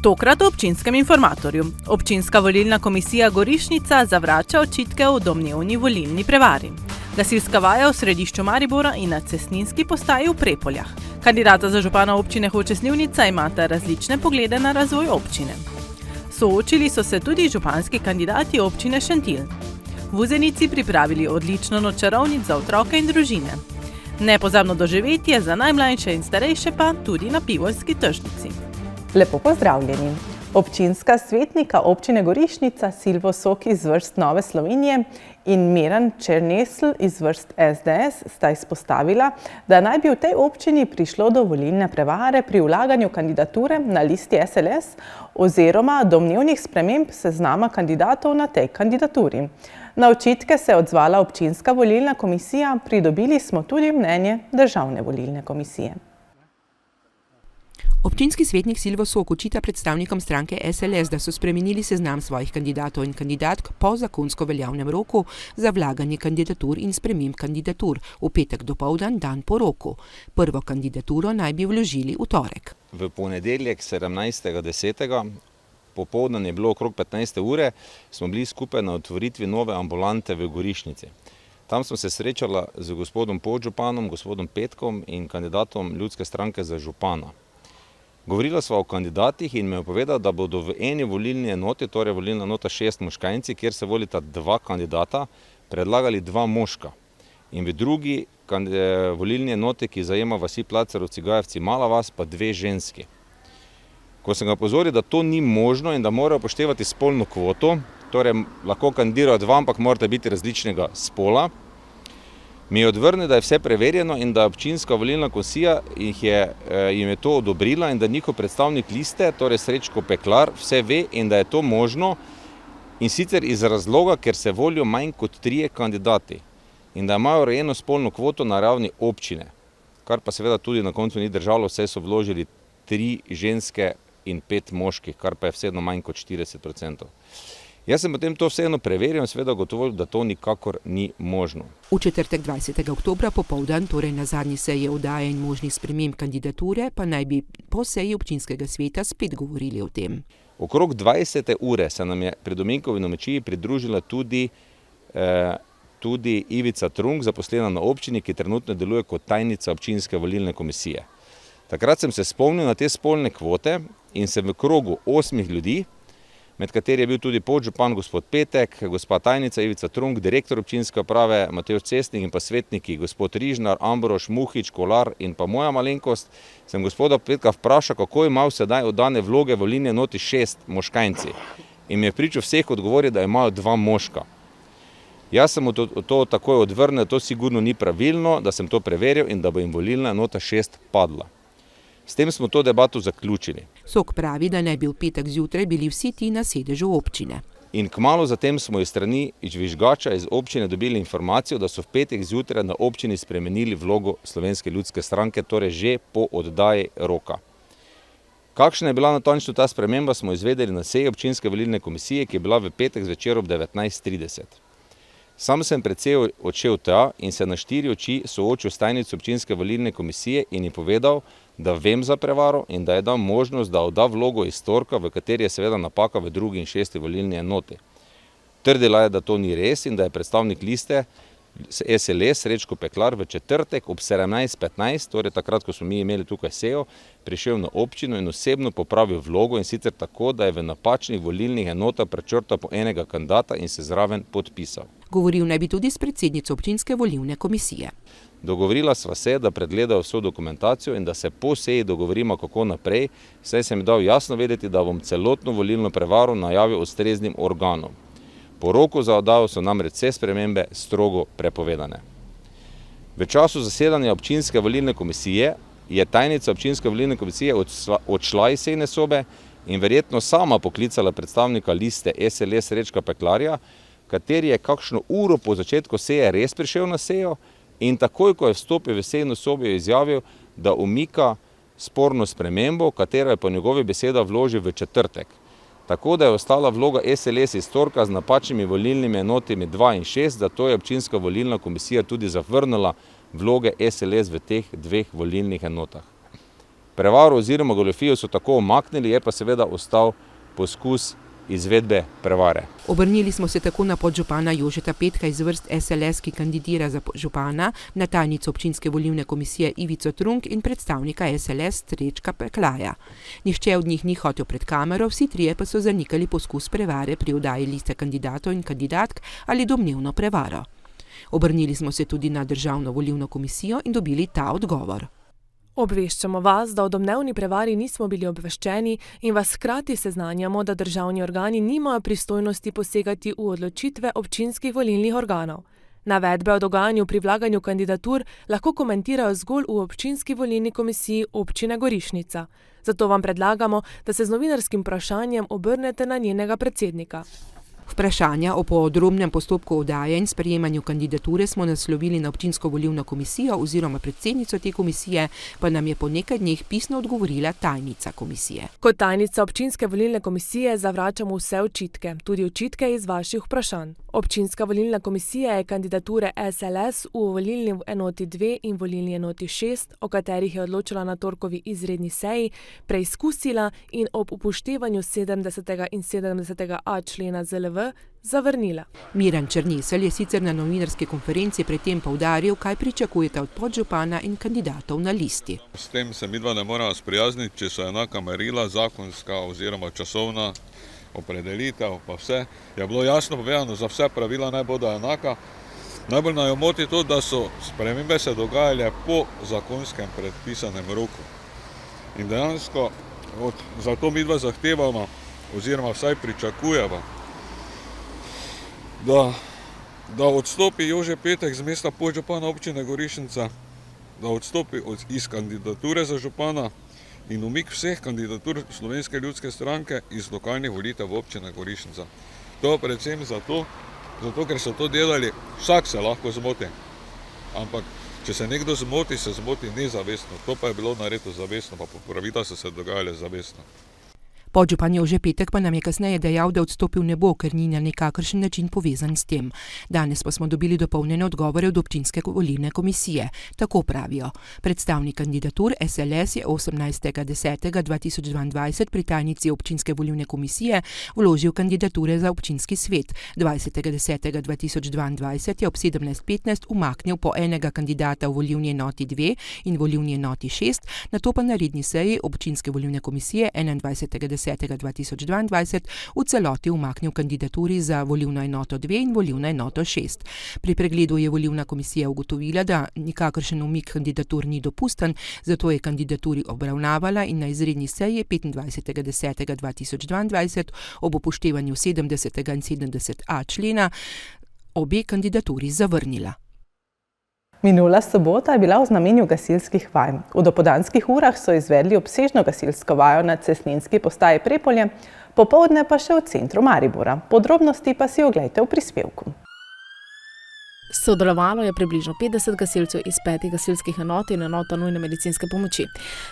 Tokrat v občinskem informatorju. Občinska volilna komisija Gorišnica zavrača očitke o domnevni volilni prevari. Gasilska vaja v središču Maribora in na cestninski postaji v Prepoljah. Kandidata za župana občine Hoče - Slivnica imata različne poglede na razvoj občine. Soočili so se tudi županski kandidati občine Šentilj. Vuzenici pripravili odlično noč čarovnic za otroke in družine. Nepozabno doživetje za najmlajše in starejše pa tudi na Pivoljski tržnici. Lepo pozdravljeni. Občinska svetnika občine Gorišnica Silvo Sok iz vrst Nove Slovenije in Miran Černesl iz vrst SDS sta izpostavila, da naj bi v tej občini prišlo do volilne prevare pri vlaganju kandidature na listi SLS oziroma domnevnih sprememb seznama kandidatov na tej kandidaturi. Na očitke se je odzvala občinska volilna komisija, pridobili smo tudi mnenje Državne volilne komisije. Občinski svetnik Silvo Sok očita predstavnikom stranke SLS, da so spremenili seznam svojih kandidatov in kandidatk po zakonsko veljavnem roku za vlaganje kandidatur in sprememb kandidatur v petek dopoldan, dan po roku. Prvo kandidaturo naj bi vložili v torek. V ponedeljek 17.10. popoldan je bilo okrog 15. ure, smo bili skupaj na otvoritvi nove ambulante v Gorišnici. Tam smo se srečala z gospodom podžupanom, gospodom Petkom in kandidatom Ljudske stranke za župana. Govorila sva o kandidatih in me je povedala, da bodo v eni volilni enoti, torej volilna enota 6 moškanci, kjer se volita 2 kandidata, predlagali 2 moška. In v drugi volilni enoti, ki zajema vasi Placerovci, Gajevci, Mala vas, pa 2 ženski. Ko sem ga opozoril, da to ni možno in da morajo upoštevati spolno kvoto, torej lahko kandidirajo 2, ampak morate biti različnega spola, mi je odvrnil, da je vse preverjeno in da občinska volilna komisija jim je to odobrila in da njihov predstavnik liste, torej Srečko Peklar, vse ve in da je to možno in sicer iz razloga, ker se volijo manj kot 3 kandidati in da imajo urejeno spolno kvoto na ravni občine, kar pa seveda tudi na koncu ni držalo, vse so vložili 3 ženske in 5 moških, kar pa je vseeno manj kot 40%. Jaz sem potem to vseeno preveril in seveda ugotovil, da to nikakor ni možno. V četrtek 20. oktobra popoldan, torej na zadnji seji oddaje in možnih sprememb kandidature, pa naj bi po seji občinskega sveta spet govorili o tem. Okrog 20. ure se nam je pri Dominkovi domačiji pridružila tudi Ivica Trunk, zaposlena na občini, ki trenutno deluje kot tajnica občinske volilne komisije. Takrat sem se spomnil na te spolne kvote in sem v krogu 8 ljudi, med kateri je bil tudi podžupan gospod Petek, gospa tajnica Ivica Trunk, direktor občinske uprave Matevž Cestnik in pa svetniki gospod Rižnar, Ambrož, Muhič, Kolar in pa moja malenkost, sem gospoda Petka vprašal, kako imajo sedaj oddane vloge volilne enoti 6 moškanci. In mi je pričal vseh odgovoril, da imajo 2 moška. Jaz sem mu to takoj odvrnil, to sigurno ni pravilno, da sem to preveril in da bo jim volilna enota 6 padla. S tem smo to debato zaključili. Sok pravi, da naj bi v petek zjutraj bili vsi ti na sedežu občine. In kmalu zatem smo iz strani žvižgača iz občine dobili informacijo, da so v petek zjutraj na občini spremenili vlogo Slovenske ljudske stranke, torej že po oddaji roka. Kakšna je bila natančno ta sprememba, smo izvedeli na seji občinske volilne komisije, ki je bila v petek zvečer ob 19:30. Sam sem precej odšel tja in se na 4 oči soočil s tajnico občinske volilne komisije in ji povedal, da vem za prevaro in da je dal možnost, da odda vlogo iz torka, v kateri je seveda napaka v 2. in 6. volilni enoti. Trdila je, da to ni res in da je predstavnik liste SLS Srečko Peklar v četrtek ob 17:15, torej takrat, ko smo mi imeli tukaj sejo, prišel na občino in osebno popravil vlogo in sicer tako, da je v napačnih volilnih enotah prečrtal po enega kandidata in se zraven podpisal. Govoril naj bi tudi s predsednico občinske volilne komisije. Dogovorila sva se, da pregledajo vso dokumentacijo in da se po seji dogovorimo, kako naprej, saj sem dal jasno vedeti, da bom celotno volilno prevaro najavil ustreznim organom. Po roku za oddajo so namreč vse spremembe strogo prepovedane. V času zasedanja občinske volilne komisije je tajnica občinske volilne komisije odšla iz sejne sobe in verjetno sama poklicala predstavnika liste SLS Srečka Peklarja, kateri je kakšno uro po začetku seje res prišel na sejo in takoj, ko je vstopil v sejno sobo, je izjavil, da umika sporno spremembo, katero je po njegovi besedah vložil v četrtek. Tako da je ostala vloga SLS iz torka z napačnimi volilnimi enotami 2 in 6, zato je občinska volilna komisija tudi zavrnila vloge SLS v teh 2 volilnih enotah. Prevaro oziroma goljufijo so tako umaknili, je pa seveda ostal poskus izvedbe prevare. Obrnili smo se tako na podžupana Jožeta Petka iz vrst SLS, ki kandidira za župana, na tajnico občinske volilne komisije Ivico Trunk in predstavnika SLS Srečka Peklaja. Nihče od njih ni hotel pred kamero, vsi trije pa so zanikali poskus prevare pri oddaji liste kandidatov in kandidatk ali domnevno prevaro. Obrnili smo se tudi na Državno volilno komisijo in dobili ta odgovor. Obveščamo vas, da o domnevni prevari nismo bili obveščeni in vas hkrati seznanjamo, da državni organi nimajo pristojnosti posegati v odločitve občinskih volilnih organov. Navedbe o dogajanju pri vlaganju kandidatur lahko komentirajo zgolj v občinski volilni komisiji občine Gorišnica. Zato vam predlagamo, da se z novinarskim vprašanjem obrnete na njenega predsednika. Vprašanja o podrobnem postopku oddaje in sprejemanju kandidature smo naslovili na občinsko volilno komisijo oziroma predsednico te komisije, pa nam je po nekaj dneh pisno odgovorila tajnica komisije. Kot tajnica občinske volilne komisije zavračamo vse očitke, tudi očitke iz vaših vprašanj. Občinska volilna komisija je kandidature SLS v volilni enoti 2 in volilni enoti 6, o katerih je odločila na torkovi izredni seji, preizkusila in ob upoštevanju 70. in 70a člena ZLV zavrnila. Miran Črnesel je sicer na novinarski konferenci pred tem poudaril, kaj pričakujete od podžupana in kandidatov na listi. S tem se midva ne moramo sprijazniti, če so enaka merila, zakonska oziroma časovna opredelitev, pa vse. Je bilo jasno povedano, za vse pravila naj bodo enaka. Najbolj naj jo moti to, da so spremembe se dogajale po zakonskem predpisanem roku. In dejansko zato midva zahtevamo, oziroma vsaj pričakujemo, da odstopi Jože Petek z mesta podžupana občine Gorišnica, da odstopi iz kandidature za župana in umik vseh kandidatur Slovenske ljudske stranke iz lokalnih volitev v občine Gorišnica. To predvsem zato, ker so to delali, vsak se lahko zmoti. Ampak, če se nekdo zmoti, se zmoti nezavestno. To pa je bilo naredo zavestno, pa popravila so se dogajale zavestno. Podžupan Jože Petek pa nam je kasneje dejal, da odstopil ne bo, ker ni na nikakršen način povezan s tem. Danes pa smo dobili dopolnjene odgovore od občinske volilne komisije. Tako pravijo. Predstavnik kandidatur SLS je 18.10.2022 pri tajnici občinske volilne komisije vložil kandidature za občinski svet. 20.10.2022 je ob 17.15 umaknil po enega kandidata v volilni enoti 2 in volilni enoti 6, nato pa na redni seji občinske volilne komisije 21.10.2022 v celoti umaknil kandidaturi za volilno enoto 2 in volilno enoto 6. Pri pregledu je volilna komisija ugotovila, da nikakršen umik kandidatur ni dopusten, zato je kandidaturi obravnavala in na izredni seji 25.10.2022 ob upoštevanju 70. in 70a člena obe kandidaturi zavrnila. Minula sobota je bila v znamenju gasilskih vaj. V dopoldanskih urah so izvedli obsežno gasilsko vajo na cestninski postaji Prepolje, popoldne pa še v centru Maribora. Podrobnosti pa si oglejte v prispevku. Sodelovalo je približno 50 gasilcev iz 5 gasilskih enot in enota nujne medicinske pomoči.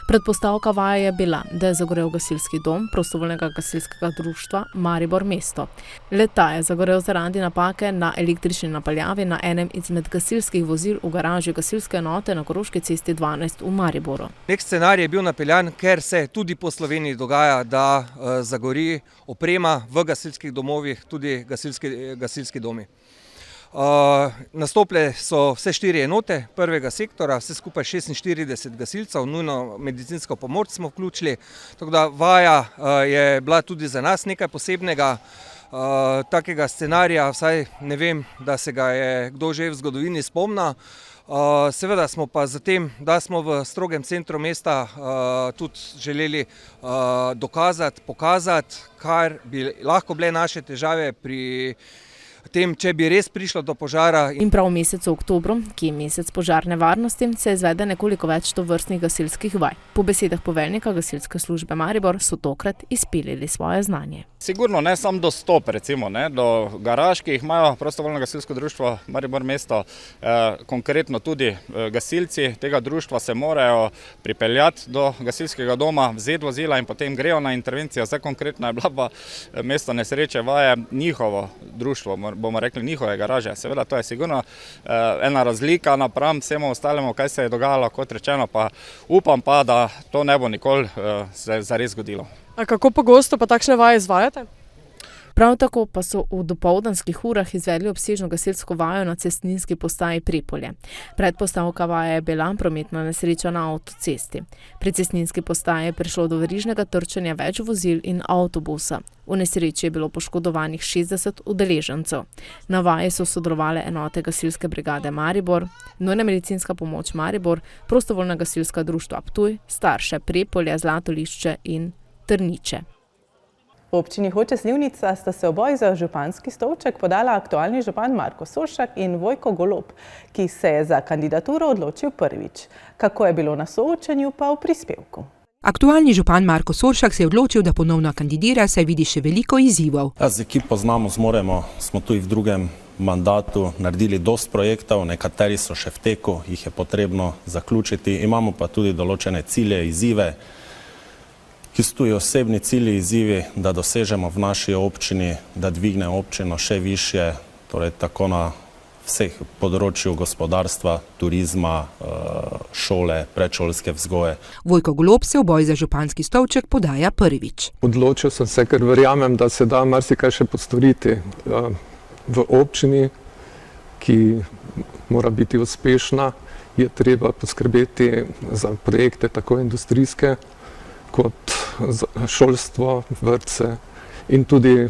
Predpostavka vaje je bila, da je zagorel gasilski dom prostovoljnega gasilskega društva Maribor mesto. Le-ta je zagorel zaradi napake na električni napeljavi na enem izmed gasilskih vozil v garaži gasilske enote na Koroški cesti 12 v Mariboru. Nek scenarij je bil napeljan, ker se tudi po Sloveniji dogaja, da zagori oprema v gasilskih domovih, tudi gasilski domi. Nastopile so vse 4 enote prvega sektora, vse skupaj 46 gasilcev, nujno medicinsko pomoč smo vključili, tako da vaja je bila tudi za nas nekaj posebnega. Takega scenarija, vsaj ne vem, da se ga je kdo že v zgodovini spomnil. Seveda smo pa zatem, da smo v strogem centru mesta tudi želeli dokazati, pokazati, kar bi lahko bile naše težave pri tem, če bi res prišlo do požara. In prav v mesecu oktobru, ki je mesec požarne varnosti, se izvede nekoliko več tovrstnih gasilskih vaj. Po besedah poveljnika gasilske službe Maribor so tokrat izpilili svoje znanje. Sigurno ne samo dostop, recimo, do garaž, ki jih imajo prostovoljno gasilsko društvo Maribor mesto, konkretno tudi gasilci tega društva se morajo pripeljati do gasilskega doma, vzeti vozila in potem grejo na intervencijo. Zdaj konkretno je bila pa mesto nesreče vaje njihovo društvo, bomo rekli, njihove garaže. Seveda, to je sigurno ena razlika napram vsemu ostalemu, kaj se je dogajalo, kot rečeno, pa upam pa, da to ne bo nikoli se zares zgodilo. A kako pogosto pa takšne vaje izvajate? Prav tako pa so v dopoldanskih urah izvedli obsežno gasilsko vajo na cestninski postaji Prepolje. Predpostavka vaje je bila prometna nesreča na avtocesti. Pri cestninski postaji je prišlo do verižnega trčenja več vozil in avtobusa. V nesreči je bilo poškodovanih 60 udeležencev. Na vaji so sodelovale enote gasilske brigade Maribor, nujna medicinska pomoč Maribor, prostovoljna gasilska društva Ptuj, Starše, Prepolje, Zlatolišče in Trniče. V občini Hoče - Slivnica sta se oboj za županski stolček podala aktualni župan Marko Soršak in Vojko Golob, ki se je za kandidaturo odločil prvič. Kako je bilo na soočenju, pa v prispevku. Aktualni župan Marko Soršak se je odločil, da ponovno kandidira, saj vidi še veliko izzivov. Z ekipo znamo, zmoremo, smo tudi v drugem mandatu naredili dosti projektov, nekateri so še v teku, jih je potrebno zaključiti. Imamo pa tudi določene cilje, izzive, ki so tudi osebni cilji, izzivi, da dosežemo v naši občini, da dvigne občino še višje, torej tako na vseh področju gospodarstva, turizma, šole, predšolske vzgoje. Vojko Golob se v boj za županski stolček podaja prvič. Odločil sem se, ker verjamem, da se da marsikaj še postoriti v občini, ki mora biti uspešna. Je treba poskrbeti za projekte tako industrijske, kot šolstvo, vrtce in tudi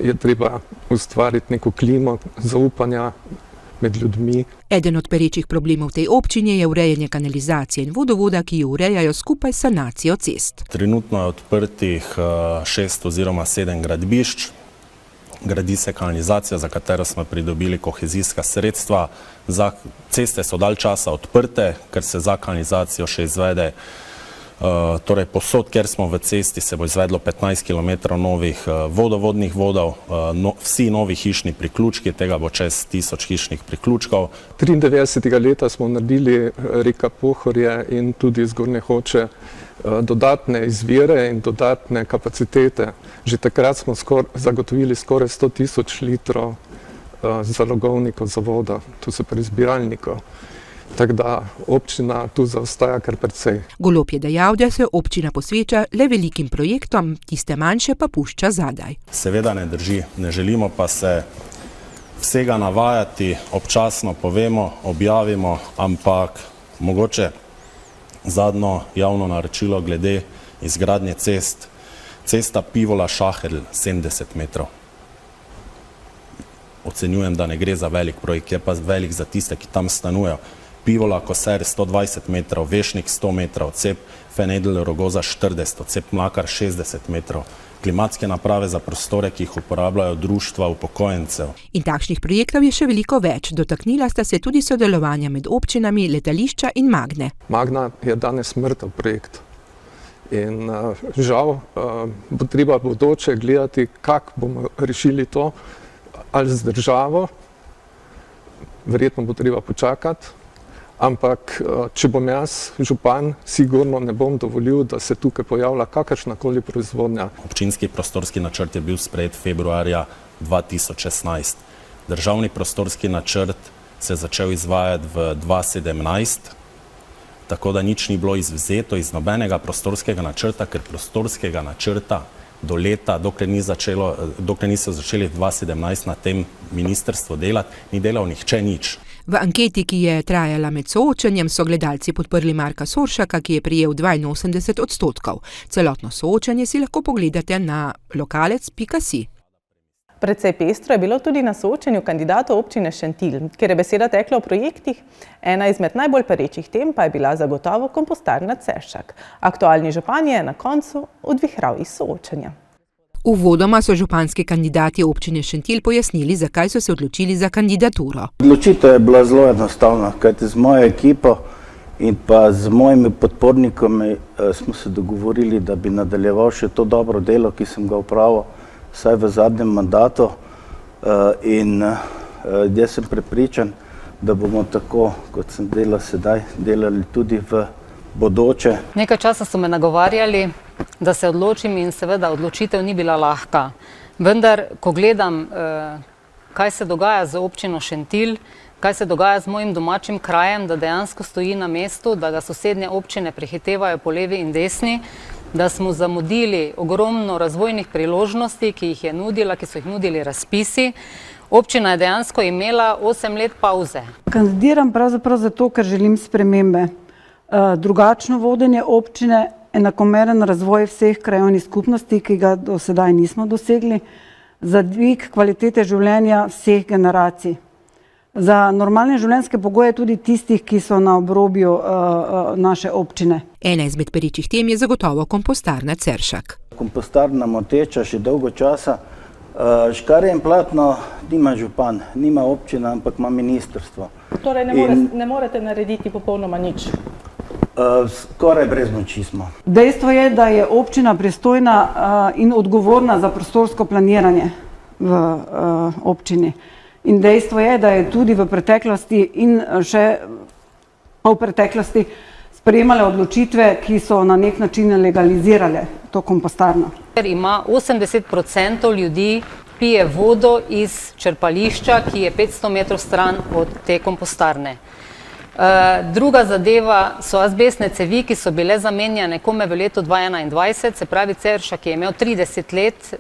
je treba ustvariti neko klimo zaupanja med ljudmi. Eden od perečih problemov tej občini je urejanje kanalizacije in vodovoda, ki jo urejajo skupaj s sanacijo cest. Trenutno je odprtih 6 oziroma 7 gradbišč. Gradi se kanalizacija, za katero smo pridobili kohezijska sredstva. Ceste so dalj časa odprte, ker se za kanalizacijo še izvede. Torej posod, kjer smo v cesti, se bo izvedlo 15 km novih vodovodnih vodov, vsi novi hišni priključki, tega bo čez 1000 hišnih priključkov. 93. leta smo naredili reka Pohorje in tudi Zgornje Hoče dodatne izvire in dodatne kapacitete. Že takrat smo zagotovili skoraj 100 000 litrov zalogovnikov za vodo, to se pri zbiralnikov. Tako da občina tu zaostaja kar precej. Golob je dejal, da se občina posveča le velikim projektom, tiste manjše pa pušča zadaj. Seveda ne drži, ne želimo pa se vsega navajati, občasno povemo, objavimo, ampak mogoče zadnjo javno naročilo glede izgradnje cest, cesta Pivola-Šahelj 70 metrov. Ocenjujem, da ne gre za velik projekt, je pa velik za tiste, ki tam stanujejo. Pivola-Koser 120 metrov, Vešnik 100 metrov, cep Fenedl-Rogoza 40, cep Mlakar 60 metrov, klimatske naprave za prostore, ki jih uporabljajo društva upokojencev. In takšnih projektov je še veliko več. Dotaknila sta se tudi sodelovanja med občinami, letališča in Magne. Magna je danes mrtev projekt. In žal bo treba bodoče gledati, kako bomo rešili to, ali z državo, verjetno bo treba počakati. Ampak, če bom jaz župan, sigurno ne bom dovolil, da se tukaj pojavlja kakršnakoli proizvodnja. Občinski prostorski načrt je bil sprejet februarja 2016. Državni prostorski načrt se je začel izvajati v 2017, tako da nič ni bilo izvzeto iz nobenega prostorskega načrta, ker prostorskega načrta do leta, dokler niso začeli 2017 na tem ministrstvu delati, ni delal nihče nič. V anketi, ki je trajala med soočenjem, so gledalci podprli Marka Soršaka, ki je prejel 82%. Celotno soočenje si lahko pogledate na lokalec.si. Precej pestro je bilo tudi na soočenju kandidatov občine Šentilj, kjer je beseda tekla o projektih. Ena izmed najbolj perečih tem pa je bila zagotovo kompostarna Ceršak. Aktualni župan je na koncu odvihral iz soočenja. Uvodoma so županski kandidati občine Šentilj pojasnili, zakaj so se odločili za kandidaturo. Odločitev je bila zelo enostavna, kajti z mojo ekipo in pa z mojimi podporniki smo se dogovorili, da bi nadaljeval še to dobro delo, ki sem ga opravil vsaj v zadnjem mandatu. In jaz sem prepričan, da bomo tako, kot sem delal sedaj, delali tudi v bodoče. Nekaj časa so me nagovarjali, da se odločim in seveda odločitev ni bila lahka. Vendar, ko gledam kaj se dogaja z občino Šentilj, kaj se dogaja z mojim domačim krajem, da dejansko stoji na mestu, da ga sosednje občine prehitevajo po levi in desni, da smo zamudili ogromno razvojnih priložnosti, ki jih je nudila, ki so jih nudili razpisi. Občina je dejansko imela 8 let pauze. Kandidiram pravzaprav zato, ker želim spremembe. Drugačno vodenje občine, enakomeren razvoj vseh krajevnih skupnosti, ki ga do sedaj nismo dosegli, za dvig kvalitete življenja vseh generacij. Za normalne življenjske pogoje tudi tistih, ki so na obrobju naše občine. Ena izmed perečih tem je zagotovo kompostarna Ceršak. Kompostarna moteča že dolgo časa. Škarje in platno nima župan, nima občina, ampak ima ministrstvo. Torej ne morete narediti popolnoma nič? Skoraj brez moči smo. Dejstvo je, da je občina pristojna in odgovorna za prostorsko planiranje v občini. In dejstvo je, da je tudi v preteklosti in še v preteklosti sprejemale odločitve, ki so na nek način legalizirale to kompostarno. Ker ima 80% ljudi pije vodo iz črpališča, ki je 500 metrov stran od te kompostarne. Druga zadeva so azbestne cevi, ki so bile zamenjane kome v letu 2021, se pravi Ceršak je imel 30 let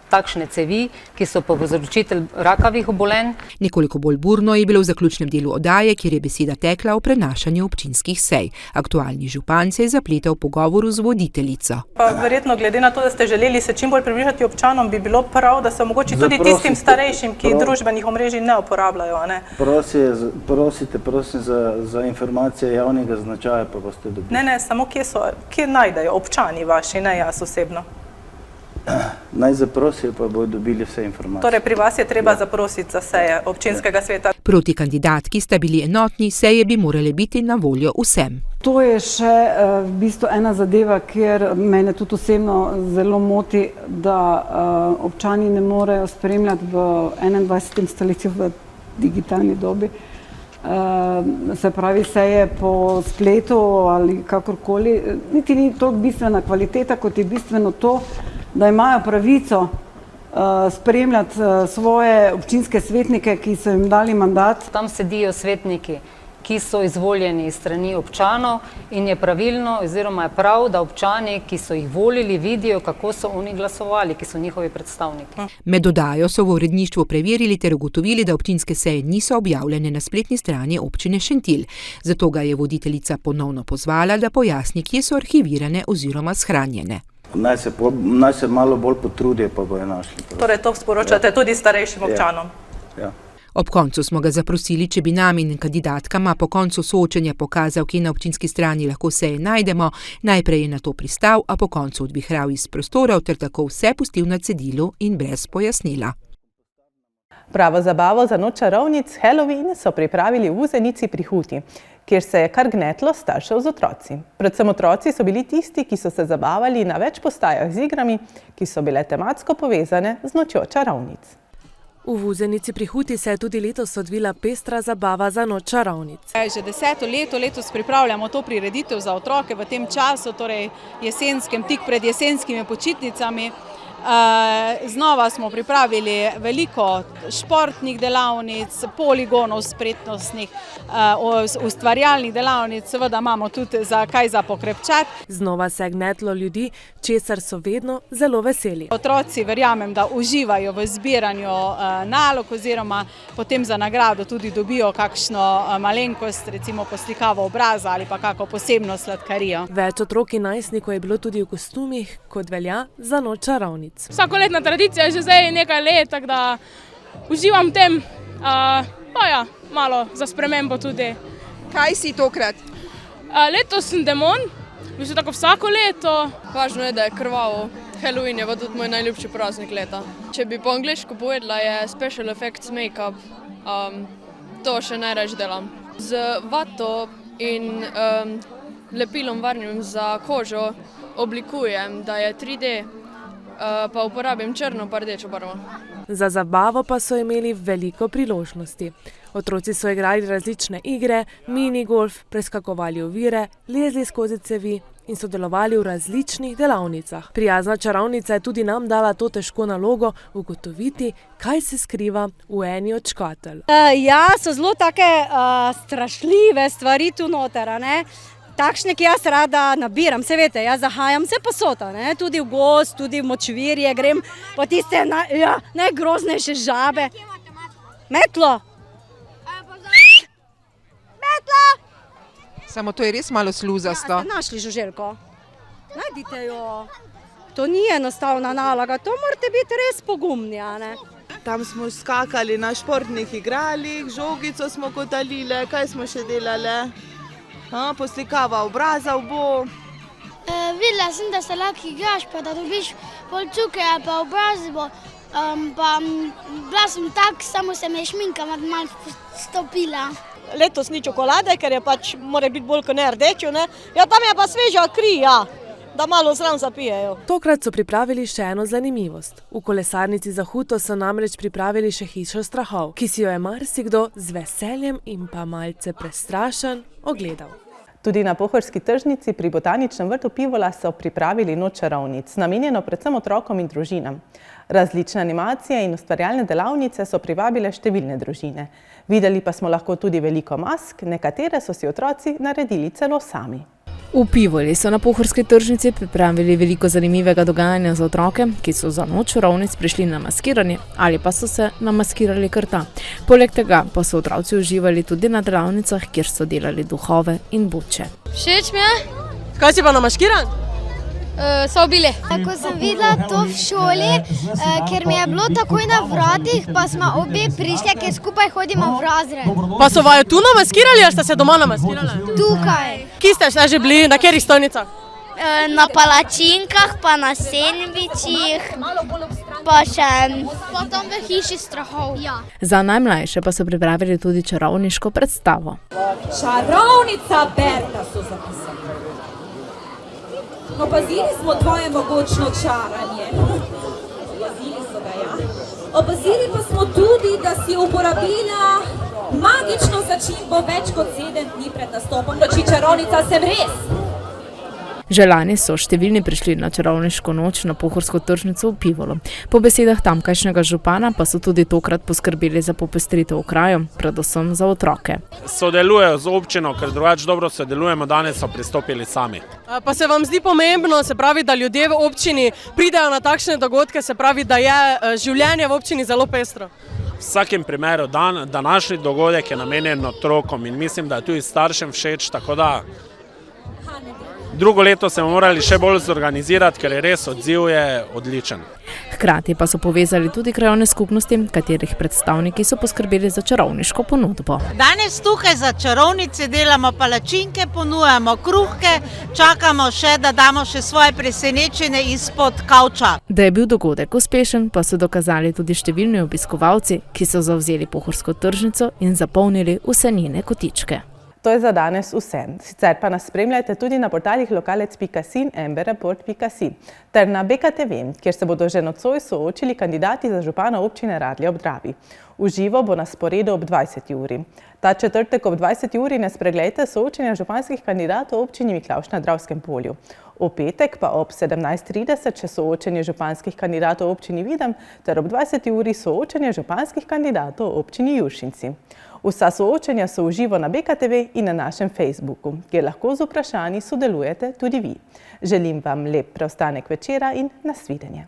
takšne cevi, ki so povzročitelj rakavih obolenj. Nekoliko bolj burno je bilo v zaključnem delu oddaje, kjer je beseda tekla o prenašanju občinskih sej. Aktualni župan se je zapletel v pogovoru z voditeljico. Verjetno, glede na to, da ste želeli se čim bolj približati občanom, bi bilo prav, da se omogoči tudi tistim starejšim, ki družbenih omrežij ne uporabljajo. Prosite, prosim za informacije javnega značaja, pa boste dobili. Ne, samo kje najdejo občani vaši, ne jaz osebno. Naj zaprosijo, pa bodo dobili vse informacije. Torej, pri vas je treba zaprositi za seje občinskega sveta. Proti kandidatki sta bili enotni, seje bi morale biti na voljo vsem. To je še v bistvu ena zadeva, kjer mene tudi osebno zelo moti, da občani ne morejo spremljati v 21. stoletju v digitalni dobi. Se pravi seje po spletu ali kakorkoli. Niti ni toliko bistvena kvaliteta, kot je bistveno to, da imajo pravico spremljati svoje občinske svetnike, ki so jim dali mandat. Tam sedijo svetniki, ki so izvoljeni iz strani občanov in je pravilno oziroma je prav, da občani, ki so jih volili, vidijo, kako so oni glasovali, ki so njihovi predstavniki. Med oddajo so v uredništvu preverili ter ugotovili, da občinske seje niso objavljene na spletni strani občine Šentilj. Zato ga je voditeljica ponovno pozvala, da pojasni, kje so arhivirane oziroma shranjene. Naj se malo bolj potrudijo, pa bojo našli. Torej to sporočate tudi starejšim občanom? Ja. Ob koncu smo ga zaprosili, če bi nam in kandidatkama po koncu soočenja pokazal, kje na občinski strani lahko seje najdemo. Najprej je na to pristal, a po koncu odvihral iz prostorov ter tako vse pustil na cedilu in brez pojasnila. Pravo zabavo za noč čarovnic Halloween so pripravili v Uzenici pri Huti, kjer se je kar gnetlo staršev z otroci. Predvsem otroci so bili tisti, ki so se zabavali na več postajah z igrami, ki so bile tematsko povezane z nočjo čarovnic. V Uzenici pri Huti se je tudi letos odvila pestra zabava za noč čarovnic. Že 10. leto letos pripravljamo to prireditev za otroke v tem času, torej jesenskem, tik pred jesenskimi počitnicami. Znova smo pripravili veliko športnih delavnic, poligonov spretnostnih, ustvarjalnih delavnic, seveda imamo tudi kaj za pokrepčati. Znova se je gnetlo ljudi, česar so vedno zelo veseli. Otroci verjamem, da uživajo v zbiranju nalog oziroma potem za nagrado tudi dobijo kakšno malenkost, recimo poslikavo obraza ali pa kako posebno sladkarijo. Več otrok in najstnikov je bilo tudi v kostumih, kot velja za noč čarovnic. Vsakoletna tradicija je že zdaj nekaj let, tako da uživam v tem, pa ja, malo za spremembo tudi. Kaj si tokrat? Letos sem demon, mislim tako vsako leto. Važno je, da je krvavo. Halloween je pa tudi moj najljubši praznik leta. Če bi po angliško povedala, je special effects make-up. To še najraje delam. Z vato in lepilom varnim za kožo oblikujem, da je 3D. Pa uporabim črno pa rdečo barvo. Za zabavo pa so imeli veliko priložnosti. Otroci so igrali različne igre, minigolf, preskakovali ovire, lezli skozi cevi in sodelovali v različnih delavnicah. Prijazna čarovnica je tudi nam dala to težko nalogo ugotoviti, kaj se skriva v eni od škatelj. Ja, so zelo take strašljive stvari tu noter, ne? Takšne, ki jaz rada nabiram, se veste, jaz zahajam vse posota, ne? Tudi v gozd, tudi v močvirje, grem po tiste najgroznejše žabe. Metlo! Metlo! Samo to je res malo sluzasto. Ja, ste našli žuželko? Najdite jo. To ni enostavna naloga, to morate biti res pogumni, a ne? Tam smo skakali na športnih igralih, žogico smo kotalile, kaj smo še delali? Poslikava obrazov bo. Videla sem, da se lahko igraš, pa da dobiš polčuke ali pa obrazbo. Pa bila sem tak, samo se me je šminka malo stopila. Letos ni čokolade, ker je pač mora biti bolj kot ne rdečo, ne? Ja, tam je pa sveža kri, ja, da malo zraven zapijejo. Tokrat so pripravili še eno zanimivost. V kolesarnici za Huto so namreč pripravili še hišo strahov, ki si jo je marsikdo z veseljem in pa malce prestrašen ogledal. Tudi na pohorski tržnici pri Botaničnem vrtu Pivola so pripravili noč čarovnic, namenjeno predvsem otrokom in družinam. Različne animacije in ustvarjalne delavnice so privabile številne družine. Videli pa smo lahko tudi veliko mask, nekatere so si otroci naredili celo sami. V Pivoli so na pohorski tržnici pripravili veliko zanimivega dogajanja za otroke, ki so za noč čarovnic prišli na maskiranje ali pa so se namaskirali kar tam. Poleg tega pa so otroci uživali tudi na delavnicah, kjer so delali duhove in buče. Všeč mi je. Kaj si pa namaskiran? So bile. Ko sem videla to v šoli, ker mi je bilo takoj na vratih, pa smo obe prišli, ker skupaj hodimo v razred. Pa so vaju tu namaskirali ali ste se doma namaskirali? Tukaj. Kje ste še že bili, na katerih stojnicah? Na palačinkah, pa na sendvičih, pa še potom v hiši strahov. Za najmlajše pa so pripravili tudi čarovniško predstavo. Čarovnica Berta so zapisali. Opazili smo tvoje mogočno čaranje. Opazili so ga, ja. Opazili pa smo tudi, da si uporabila magično začimbo več kot 7 dni pred nastopom noči čarovnica Sem res. Želani so številni prišli na čarovniško noč na pohorsko tržnico v Pivolu. Po besedah tamkajšnjega župana pa so tudi tokrat poskrbeli za popestritev krajev, predvsem za otroke. Sodelujejo z občino, ker drugače dobro sodelujemo, danes so pristopili sami. Pa se vam zdi pomembno, se pravi, da ljudje v občini pridejo na takšne dogodke, se pravi, da je življenje v občini zelo pestro? V vsakem primeru današnji dogodek je namenjen otrokom in mislim, da je tudi staršem všeč, tako da drugo leto se bomo morali še bolj zorganizirati, ker je res odziv je odličen. Hkrati pa so povezali tudi krajevne skupnosti, katerih predstavniki so poskrbeli za čarovniško ponudbo. Danes tukaj za čarovnice delamo palačinke, ponujamo kruhke, čakamo še, da damo še svoje presenečenje izpod kavča. Da je bil dogodek uspešen, pa so dokazali tudi številni obiskovalci, ki so zavzeli pohorsko tržnico in zapolnili vse njene kotičke. To je za danes vse. Sicer pa nas spremljajte tudi na portalih lokalec.si in mbreport.si ter na BKTV, kjer se bodo že nocoj soočili kandidati za župana občine Radlje ob Dravi. V živo bo na sporedu ob 20. uri. Ta četrtek ob 20. uri ne spreglejte soočenja županskih kandidatov občini Miklavž na Dravskem polju. V petek pa ob 17:30 še soočenje županskih kandidatov občini Videm ter ob 20. uri soočenje županskih kandidatov občini Juršinci. Vsa soočenja so v živo na BKTV in na našem Facebooku, kjer lahko z vprašanji sodelujete tudi vi. Želim vam lep preostanek večera in nasvidenje.